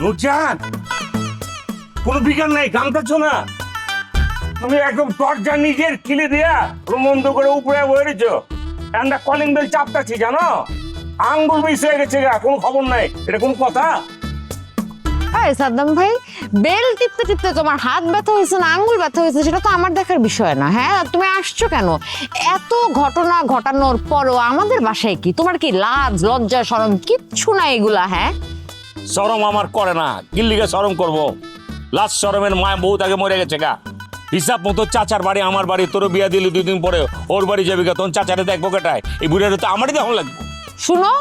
নুরজান, কোনো বিজ্ঞান নাই, গামতাছো না? তুমি একদম দরজা নিজের কিলে দিয়া বন্ধ করে উপরে বইরেছ। একটা কলিং বেল চাপতাছি, জানো? আঙ্গুল মিস হয়ে গেছে গা, কোনো খবর নাই। এটা কোন কথা? আরে সাদ্দাম ভাই, বেল টিপতে টিপতে তোমার হাত ব্যথা হয়েছে না আঙ্গুল ব্যথা হয়েছে সেটা তো আমার দেখার বিষয় না। হ্যাঁ, তুমি আসছো কেন? এত ঘটনা ঘটানোর পরও আমাদের বাসায় কি তোমার কি লাজ লজ্জা শরম কিচ্ছু না এগুলা? হ্যাঁ, শরম আমার করে না, কিল্লিকে শরম করবো? লাস্ট শরমের মায় বহুত আগে মরে গেছে গা। হিসাব মতো চাচার বাড়ি আমার বাড়ি, তোর বিয়া দিলি 2 দিন পরে ওর বাড়ি যাবি গা, তখন চাচারে দেখবো কেটায়? এই বুড়ারে তো আমারই দেখুন লাগবে। শুনো,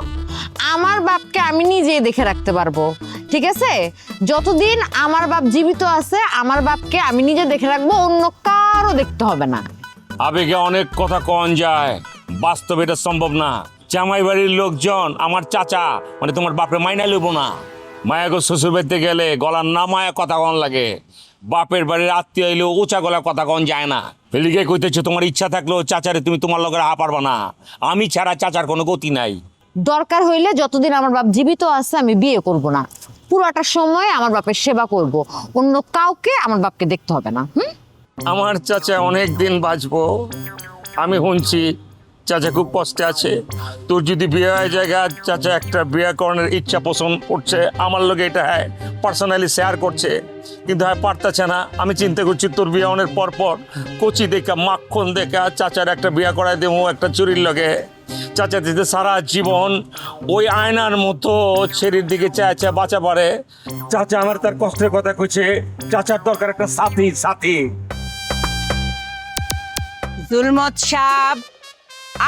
আমার বাপকে আমি নিজে দেখে রাখতে পারবো, ঠিক আছে? যতদিন আমার বাপ জীবিত আছে আমার বাপকে আমি নিজে দেখে রাখবো, অন্য কারো দেখতে হবে না। আবেগে অনেক কথা কন যায়, বাস্তবে এটা সম্ভব না। জামাই বাড়ির লোকজন আমার চাচা মানে তোমার বাপরে মাইনা লইব না। মায়াগো শ্বশুর বাড়িতে গেলে গলার না মায়া কথা কন লাগে, বাপের বাড়ির আত্মীয় এলেও উঁচা গলা কথা কন যায় না। ফেলিকে কইতেছে তোমার ইচ্ছা থাকলেও চাচারে তুমি তোমার লগের হা পারবা না। আমি ছাড়া চাচার কোনো গতি নাই। দরকার হইলে যতদিন আমার বাপ জীবিত আছে আমি বিয়ে করব না, পুরোটা সময় আমার বাপের সেবা করব, অন্য কাউকে আমার বাপকে দেখতে হবে না। আমার চাচা অনেক দিন বাঁচবো, আমি শুনছি চাচা খুব কষ্টে আছে। তোর যদি বিয়ে হয়ে জায়গা, চাচা একটা বিয়ে করানোর ইচ্ছা পোষণ করছে আমার লোকে, এটা হ্যাঁ পার্সোনালি শেয়ার করছে, কিন্তু হ্যাঁ পারতেছে না। আমি চিন্তা করছি তোর বিয়ে অনেক পর কচি দেখা মাখন দেখা চাচার একটা বিয়ে করাই দেবো একটা চুরির লগে। চাচা দিতে সারা জীবন ওই আয়নার মতো ছেড়ির দিকে চাচা বাঁচা পারে। চাচা আমার তার কষ্টের কথা কইছে, চাচার দরকার একটা সাথী সাথী। জুলমত সাহেব,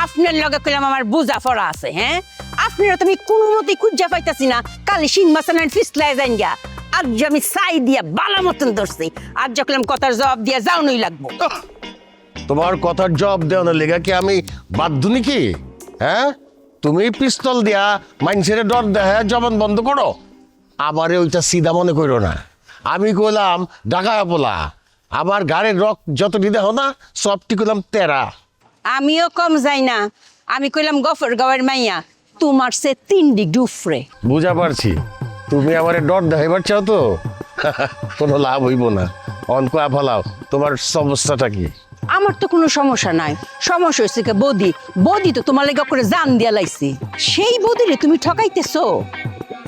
আপনার লগে কইলাম আমার বুঝা ফড়া আছে। হ্যাঁ, আপনারা তুমি কোনো মতেই খুঁজা পাইতাছি না, কালি শিং মাসানান ফিসলায় যাইন গা। আজ আমি চাই দিয়া বালা মতন ধরছি, আজ যখন কথার জবাব দিয়া যাও নই লাগবো। তোমার কথার জবাব দেওয়ার লেগা কি আমি বাধ্য নাকি? হ্যাঁ, তুমি পিস্তল দিয়া মানুষের ডর দেয় জবান বন্ধ করো। আমারে ওইটা সিধা মনে করো না। আমি কইলাম ঢাকা পোলা, আমার গাড়ির রক যতটি দেহ না সবটি কইলাম তেরা। আমিও কম যাই না, আমি কইলাম গফর গাওয়ার মাইয়া, তোমার সে 3 ডিগ্রি উফরে। বুঝা পারছি তুমি আমারে ডর দেখাইবার চাও তো কোনো লাভ হইব না। অনক ফালাও, তোমার সমস্যাটা কি? আমার তো কোনো সমস্যা নাই, সমস্যা হয়েছে কে বৌদি। বৌদি তো তোমার লেগে করে জান দিয়া লাইছি, সেই বৌদিরে তুমি ঠকাইতেছো।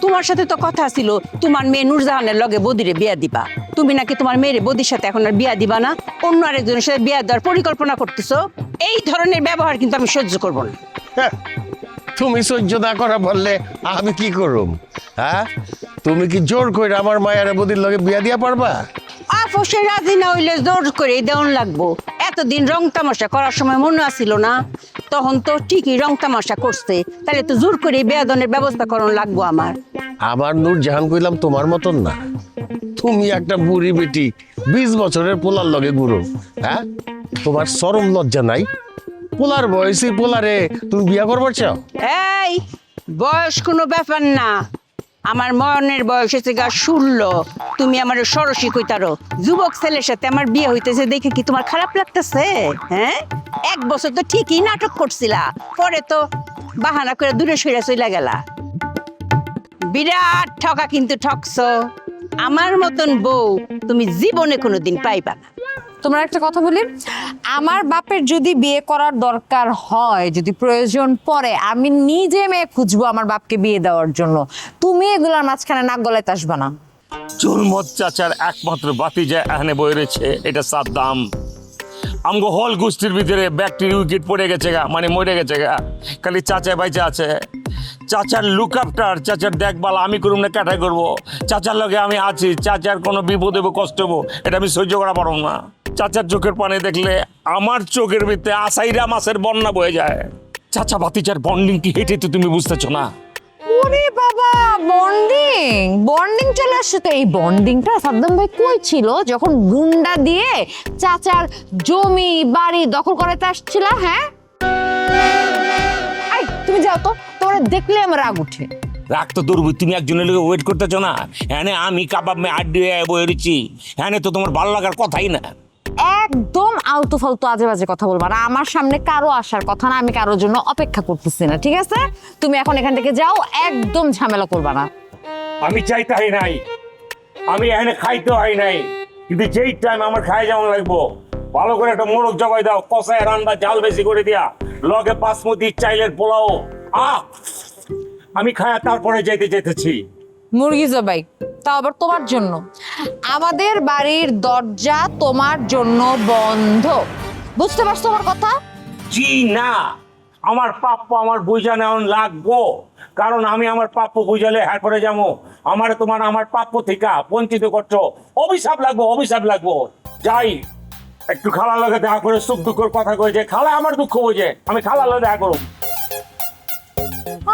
তোমার সাথে তো কথা ছিল তোমার মেয়ে নূরজাহানের লগে বৌদিরে বিয়া দিবা। তুমি নাকি তোমার মেয়ের বৌদির সাথে এখন আর বিয়া দিবা না, অন্য আরেকজনের সাথে বিয়া দেওয়ার পরিকল্পনা করতেছো। এই ধরনের ব্যবহার কিন্তু আমি সহ্য করবো না। হ্যাঁ, তুমি সহ্য না করা বললে আমি কি করুম? হ্যাঁ, তুমি কি জোর করে আমার মায়ের বদির লগে বিয়া দিয়া পারবা? আপসে রাজি না হইলে জোর করে দেওয়ান লাগবো। এতদিন রং তামাশা করার সময় মনে আসিল না? তখন তো ঠিকই রং তামাশা করছে, তাহলে তো জোর করে বেয়াদনের ব্যবস্থা করন লাগবো আমার। আমার নূরজাহান কইলাম তোমার মতন না। তুমি একটা বুড়ি বেটি 20 বছরের পোলার লগে গুরু। হ্যাঁ, তোমার শরম লজ্জা নাই? পোলার বয়সী পোলারে তুমি বিয়া করবার চাও? এই বয়স কোনো ব্যাপার না, আমার মরণের বয়স হচ্ছে গা 16। তুমি আমার সরসী কইতারো যুবক ছেলের সাথে আমার বিয়ে হইতেছে দেখে কি তোমার খারাপ লাগতেছে? হ্যাঁ, 1 বছর তো ঠিকই নাটক করছিলা, পরে তো বাহানা করে দূরে সরে চলে গেলা। বিরাট ঠকা কিন্তু ঠকছো। আমার মতন বউ তুমি জীবনে কোনোদিন পাইবা না। তোমার একটা কথা বলি, আমার বাপের যদি বিয়ে করার দরকার হয়, যদি প্রয়োজন পড়ে, আমি নিজে মেয়ে খুঁজবো আমার বাপকে বিয়ে দেওয়ার জন্য। তুমি এগুলার মাঝখানে নাক গলাইতে আসবা না। চুলমত চাচার একমাত্র বাতি যে এখানে বই রয়েছে, এটা সাদ্দাম। আমগো হল গোষ্ঠীর ভিতরে ব্যাকটেরিয়া উইকেট পড়ে গেছে গা, মানে মরে গেছে গা। খালি চাচা বাইচা আছে। চাচার লুক আফটার, চাচার দেখভাল আমি করুম না কাটাই করবো। চাচার লগে আমি আছি, চাচার কোনো বিপদ হবো কষ্ট হবো এটা আমি সহ্য করা পারব না। চাচার চোখের পানি দেখলে আমার চোখের ভিতরে আসাইরা মাছের বন্যা বয়ে যায়। চাচা ভাতিজার বন্ডিং কি হেঁটে তো তুমি বুঝতেছো না? ওরে বাবা, বন্ডিং বন্ডিং চলে আসছে তো। এই বন্ডিংটা সাদ্দাম ভাই কই ছিল যখন গুন্ডা দিয়ে চাচার জমি বাড়ি দখল করাতে আসছিল? হ্যাঁ, এই তুমি যাও তো, তোরে দেখলে আমার রাগ উঠে। রাগ তো দূর, তুমি একজনের লোক ওয়েট করতেছো না। হ্যাঁ, আমি কাবাব মে আড্ডি বয়ে রয়েছি, হ্যাঁ তো তোমার ভালো লাগার কথাই না। একদম আলতু ফালতু আজে বাজে কথা বলবা না। আমার সামনে কারো আসার কথা না, আমি কারোর জন্য অপেক্ষা করতেছি না, ঠিক আছে? তুমি এখন এখান থেকে যাও, একদম ঝামেলা করবা না। আমি চাই তাই নাই। আমি এখানে খাইতে হয় নাই, কিন্তু যেই টাইম আমার খাই যেমন লাগবো, ভালো করে একটা মোরগ জবাই দাও, কষায় রান্না জাল বেশি করে দিয়া, লগে বাসমতি চাইলের পোলাও। আমি খায়া তারপরে যেতেছি। মুরগি জবাই, তাও আবার তোমার জন্য? আমাদের বাড়ির দরজা তোমার জন্য বন্ধ, বুঝতে পারছো আমার কথা? জি না, আমার প্রাপ্য আমার বুঝা নেওয়া লাগবো, কারণ আমি আমার প্রাপ্য বুঝালে হ্যাঁ করে যাবো। তোমার আমার প্রাপ্য থেকে বঞ্চিত করছো, অভিশাপ লাগবো। যাই একটু খালার লগে দেখা করে সুখ দুঃখের কথা কয়ে যে খালা আমার দুঃখ বোঝে, আমি খালার লগে দেখা করব।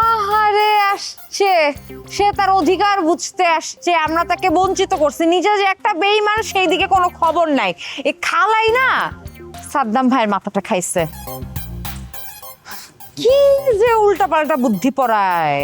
আহারে আসছে, সে তার অধিকার বুঝতে আসছে, আমরা তাকে বঞ্চিত করছি, নিজে যে একটা বেঈমান সেই দিকে কোনো খবর নাই। এ খালাই না সাদ্দাম ভাইয়ের মাথাটা খাইছে, কি যে উল্টাপাল্টা বুদ্ধি পড়ায়।